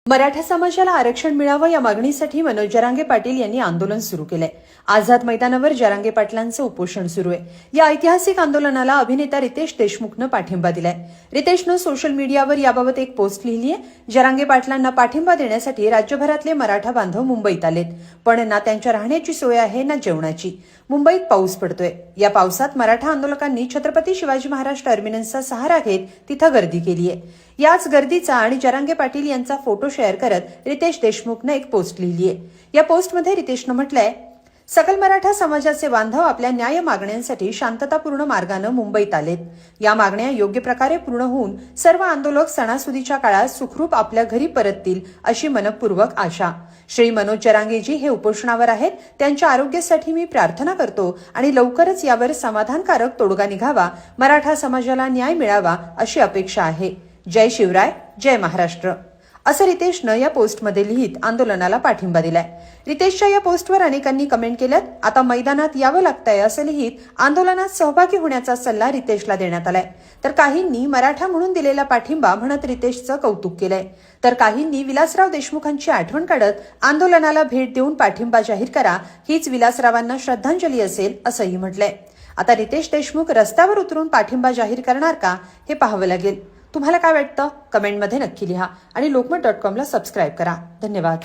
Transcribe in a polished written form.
मराठा समाजाला आरक्षण मिळावं या मागणीसाठी मनोज जरांगे पाटील यांनी आंदोलन सुरू केलंय। आझाद मैदानावर जरांगे पाटलांचं उपोषण सुरू आहे। या ऐतिहासिक आंदोलनाला अभिनेता रितेश देशमुखनं पाठिंबा दिलाय। रितेशनं सोशल मीडियावर याबाबत एक पोस्ट लिहिली आहे। जरांगे पाटलांना पाठिंबा देण्यासाठी राज्यभरातले मराठा बांधव मुंबईत आलेत, पण ना त्यांच्या राहण्याची सोय आहे ना जेवणाची। मुंबईत पाऊस पडतोय। या पावसात मराठा आंदोलकांनी छत्रपती शिवाजी महाराज टर्मिनसचा सहारा घेत तिथं गर्दी केली आहे। याच गर्दीचा आणि जरांगे पाटील यांचा फोटो शेअर करत रितेश देशमुखनं एक पोस्ट लिहिली आहे। या पोस्टमध्ये रितेशनं म्हटलंय, सकल मराठा समाजाचे बांधव आपल्या न्याय मागण्यांसाठी शांततापूर्ण मार्गाने मुंबईत आलेत। या मागण्या योग्य प्रकारे पूर्ण होऊन सर्व आंदोलक सणासुदीच्या काळात सुखरूप आपल्या घरी परततील अशी मनपूर्वक आशा। श्री मनोज जरांगेजी हे उपोषणावर आहेत। त्यांच्या आरोग्यासाठी मी प्रार्थना करतो आणि लवकरच यावर समाधानकारक तोडगा निघावा, मराठा समाजाला न्याय मिळावा अशी अपेक्षा आहे। जय शिवराय, जय महाराष्ट्र असं रितेशनं या पोस्टमध्ये लिहित आंदोलनाला पाठिंबा दिलाय। रितेशच्या या पोस्टवर अनेकांनी कमेंट केल्यात। आता मैदानात यावं लागतंय असं लिहित आंदोलनात सहभागी होण्याचा सल्ला रितेशला देण्यात आलाय। तर काहींनी मराठा म्हणून दिलेला पाठिंबा म्हणत रितेशचं कौतुक केलंय, तर काहींनी विलासराव देशमुखांची आठवण काढत आंदोलनाला भेट देऊन पाठिंबा जाहीर करा, हीच विलासरावांना श्रद्धांजली असेल असंही म्हटलंय। आता रितेश देशमुख रस्त्यावर उतरून पाठिंबा जाहीर करणार का हे पाहावं लागेल। तुम्हाला काय वाटतं? कमेंटमध्ये नक्की लिहा आणि lokmat.com ला सबस्क्राईब करा। धन्यवाद।